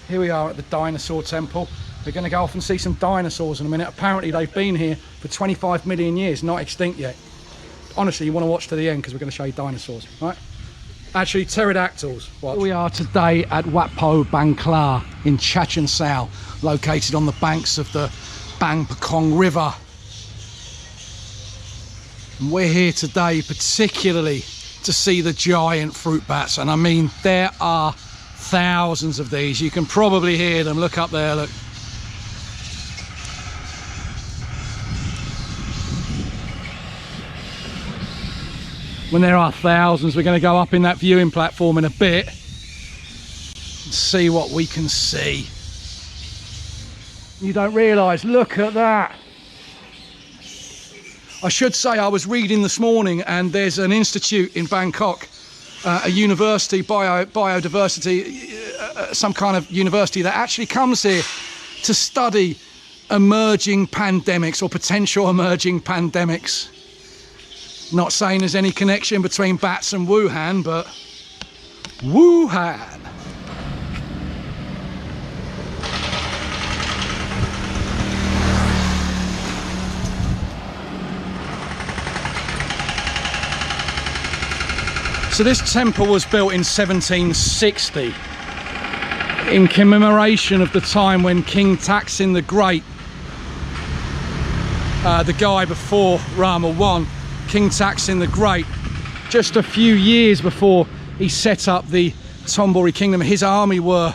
Here we are at the dinosaur temple. We're going to go off and see some dinosaurs in a minute. Apparently they've been here for 25 million years, not extinct yet. Honestly, you want to watch to the end because we're going to show you dinosaurs, right? Actually, pterodactyls. Watch. Here we are today at Wat Pho Bang Khla in Chachoengsao, located on the banks of the Bang Pakong River. And we're here today particularly to see the giant fruit bats, and I mean there are thousands of these. You can probably hear them. Look up there, look. When there are thousands, we're going to go up in that viewing platform in a bit and see what we can see. You don't realise, look at that. I should say I was reading this morning, and there's an institute in Bangkok, a university, biodiversity, some kind of university that actually comes here to study emerging pandemics or potential emerging pandemics. Not saying there's any connection between bats and Wuhan, but Wuhan. So this temple was built in 1760 in commemoration of the time when King Taksin the Great, the guy before Rama I, King Taksin the Great, just a few years before he set up the Thonburi Kingdom, his army were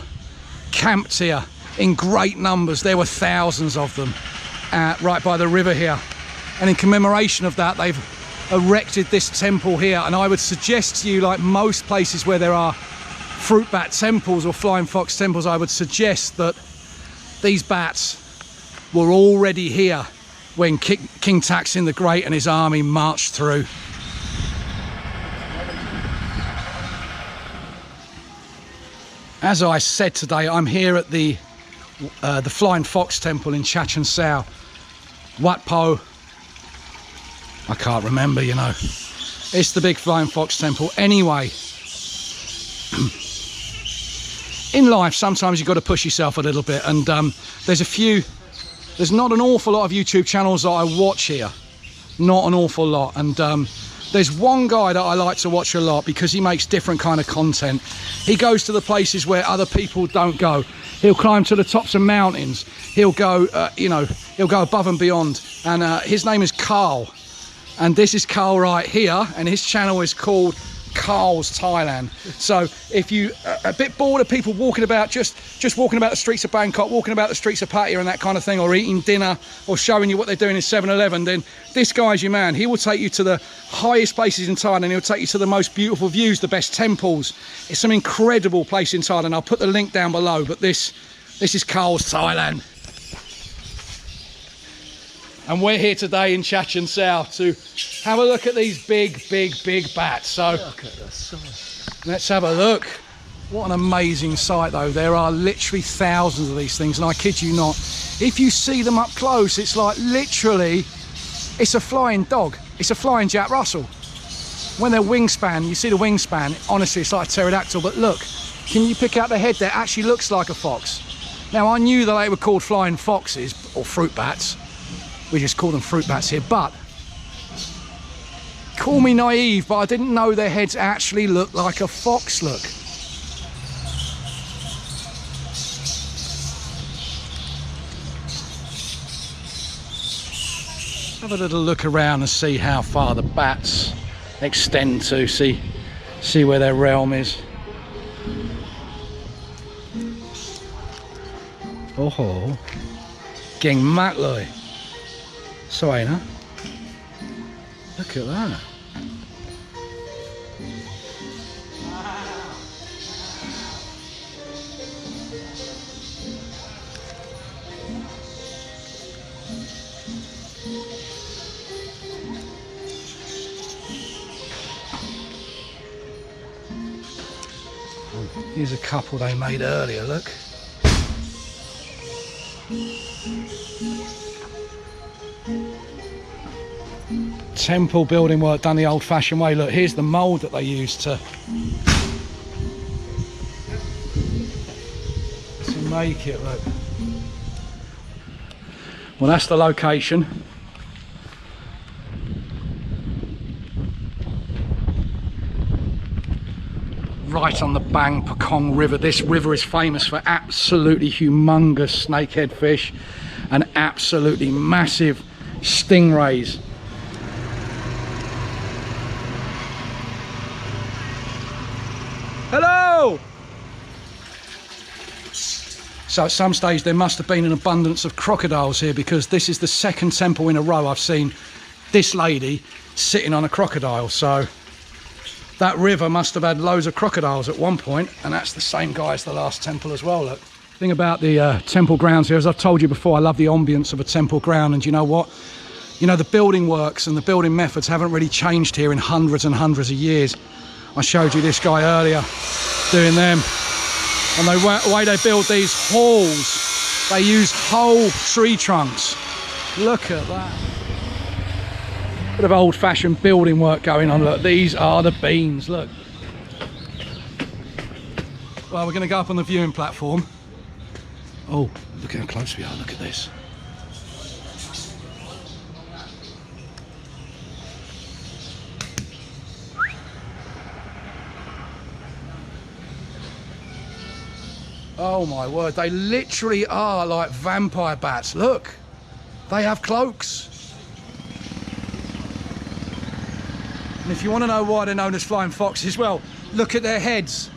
camped here in great numbers. There were thousands of them right by the river here. And in commemoration of that, they've erected this temple here. And I would suggest to you, like most places where there are fruit bat temples or flying fox temples, I would suggest that these bats were already here when King Taksin the Great and his army marched through. As I said today, I'm here at the Flying Fox Temple in Chachoengsao. Wat Pho, I can't remember, you know. It's the big Flying Fox Temple. Anyway, in life, sometimes you've got to push yourself a little bit, and there's not an awful lot of YouTube channels that I watch here. Not an awful lot. And there's one guy that I like to watch a lot because he makes different kind of content. He goes to the places where other people don't go. He'll climb to the tops of mountains. He'll go, he'll go above and beyond. And his name is Carl. And this is Carl right here. And his channel is called Carl's Thailand. So if you are a bit bored of people walking about, just walking about the streets of Bangkok, walking about the streets of Pattaya and that kind of thing, or eating dinner or showing you what they're doing in 7-Eleven, then this guy's your man. He will take you to the highest places in Thailand. He'll take you to the most beautiful views, the best temples. It's some incredible place in Thailand. I'll put the link down below, but this is Carl's Thailand. And we're here today in Chachoengsao to have a look at these big bats. So look at the size. Let's have a look. What an amazing sight though. There are literally thousands of these things, and I kid you not, if you see them up close, it's like literally, it's a flying dog. It's a flying Jack Russell. When they're wingspan, you see the wingspan, honestly it's like a pterodactyl, but look, can you pick out the head there? It actually looks like a fox. Now I knew that they were called flying foxes or fruit bats. We just call them fruit bats here, but call me naive, but I didn't know their heads actually look like a fox, look. Have a little look around and see how far the bats extend to, see where their realm is. Oh, King Matloi. So, ain't I? Look at that. Here's a couple they made earlier, look. Temple building work done the old-fashioned way. Look, here's the mould that they used to make it, look. Well, that's the location. Right on the Bang Pakong River. This river is famous for absolutely humongous snakehead fish and absolutely massive stingrays. Hello! So at some stage there must have been an abundance of crocodiles here, because this is the second temple in a row I've seen this lady sitting on a crocodile. So that river must have had loads of crocodiles at one point, and that's the same guy as the last temple as well, look. The thing about the temple grounds here, as I've told you before, I love the ambience of a temple ground, and you know what? You know, the building works and the building methods haven't really changed here in hundreds and hundreds of years. I showed you this guy earlier doing them, and the way they build these halls, they use whole tree trunks. Look at that. Bit of old-fashioned building work going on. Look, these are the beams, look. Well, we're going to go up on the viewing platform. Oh, look how close we are, look at this. Oh my word, they literally are like vampire bats. Look, they have cloaks. And if you want to know why they're known as flying foxes, well, look at their heads.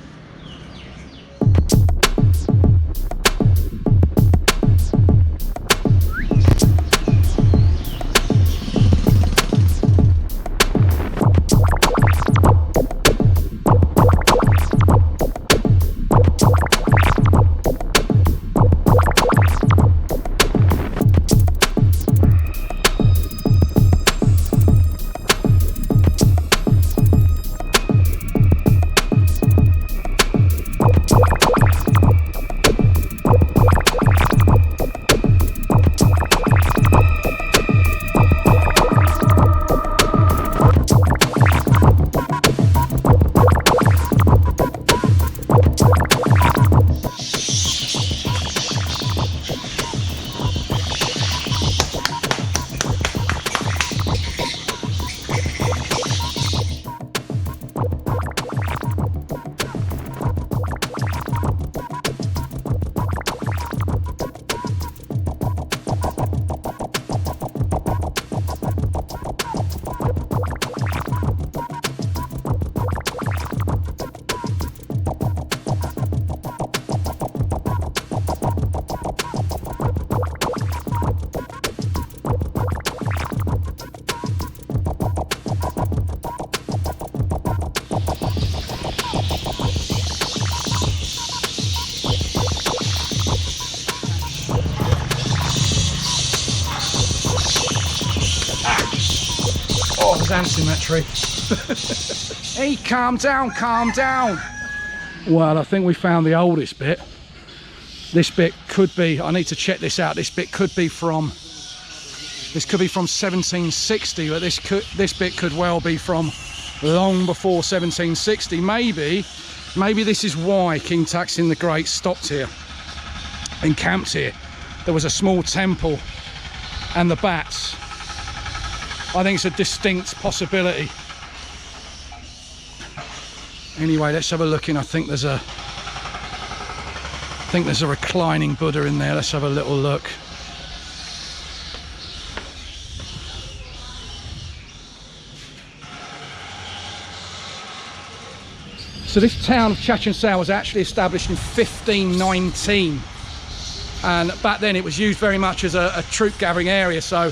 Oh, there's ants in that tree. Hey, calm down, calm down. Well, I think we found the oldest bit. This bit could be, I need to check this out, this bit could be from 1760, but this bit could well be from long before 1760. Maybe this is why King Taksin the Great stopped here, encamped here. There was a small temple and the bats. I think it's a distinct possibility. Anyway, let's have a look in. I think there's a reclining Buddha in there. Let's have a little look. So this town of Chachoengsao was actually established in 1519, and back then it was used very much as a troop gathering area. So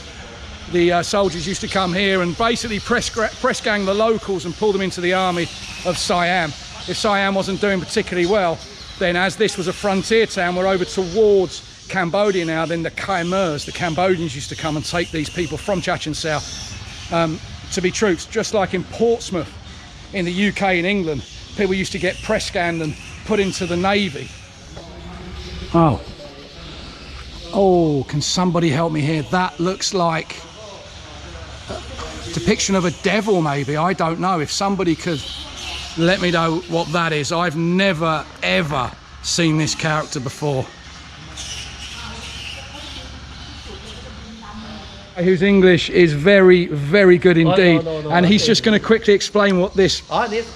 the soldiers used to come here and basically press gang the locals and pull them into the army of Siam. If Siam wasn't doing particularly well, then as this was a frontier town, we're over towards Cambodia now, then the Khmers, the Cambodians, used to come and take these people from Chachoengsao to be troops. Just like in Portsmouth in the UK and England, people used to get press ganged and put into the Navy. Oh, can somebody help me here? That looks like a depiction of a devil, maybe. I don't know. If somebody could let me know what that is. I've never ever seen this character before. whose English is very, very good indeed. No, and he's okay. just going to quickly explain what this... Oh, this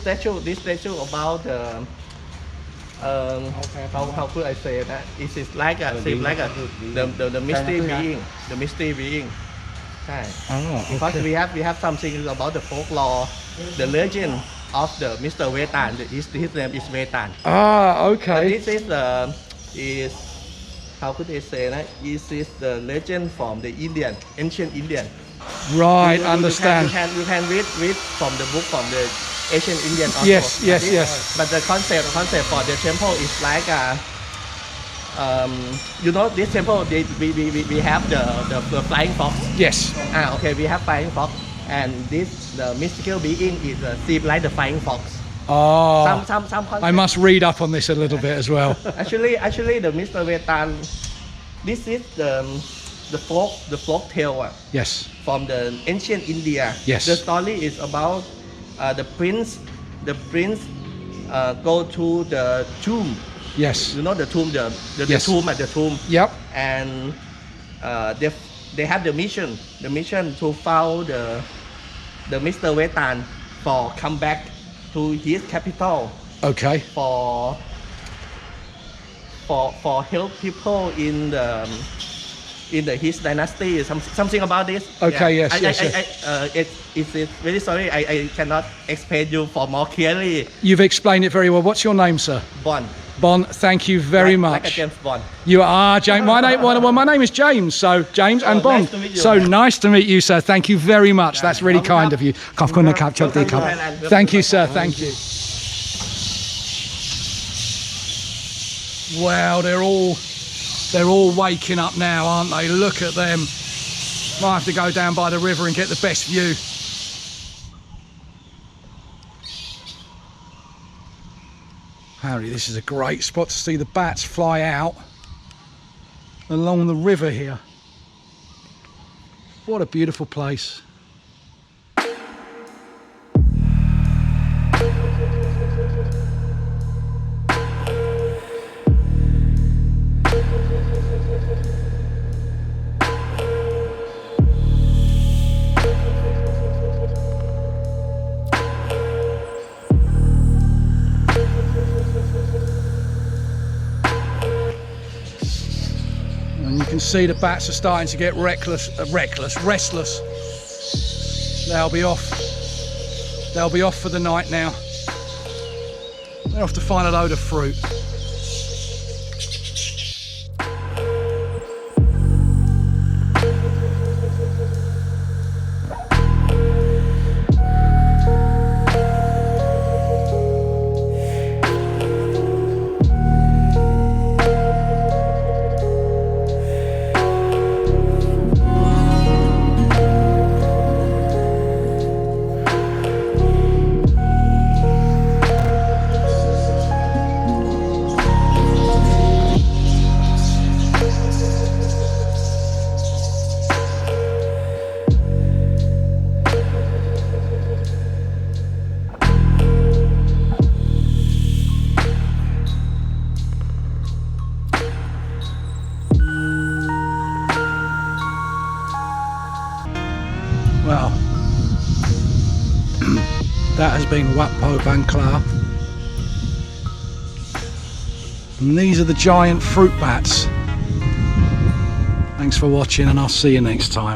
statue about how could I say that? It is like a seem like a the mystery being, the mystery being. Okay. Oh, Because we have something about the folklore, the legend of the Mr. Wetan. His name is Wetan. Ah, okay. This is how could I say that? This is the legend from the ancient Indian. Right, You understand. You can read from the book from the ancient Indian also. Yes. But the concept for the temple is like you know, this temple we have the flying fox. Yes. Okay, we have flying fox, and the mystical being is seem like the flying fox. Oh, Some concept. I must read up on this a little bit as well. Actually, the Mr. Wetan, this is the folk tale. Yes. From the ancient India. Yes. The story is about the prince go to the tomb. Yes. You know the tomb, the Yes. tomb at the tomb. Yep. And they have the mission to follow the Mr. Wetan for come back to his capital Okay. for help people in his dynasty, something about this. Okay, yeah. yes. It's very sorry, I cannot explain you for more clearly. You've explained it very well. What's your name, sir? Bond. Bon, thank you very much. Like a James Bond. You are James. My name is James. So James and Bon. Nice to meet you. So nice to meet you, sir. Thank you very much. That's really kind of you. Thank you, sir. Thank you. Wow, they're all waking up now, aren't they? Look at them. Might have to go down by the river and get the best view. Harry, this is a great spot to see the bats fly out along the river here. What a beautiful place. And you can see the bats are starting to get restless. They'll be off for the night now. They're off to find a load of fruit. Well, that has been Wat Pho Bang Khla. And these are the giant fruit bats. Thanks for watching, and I'll see you next time.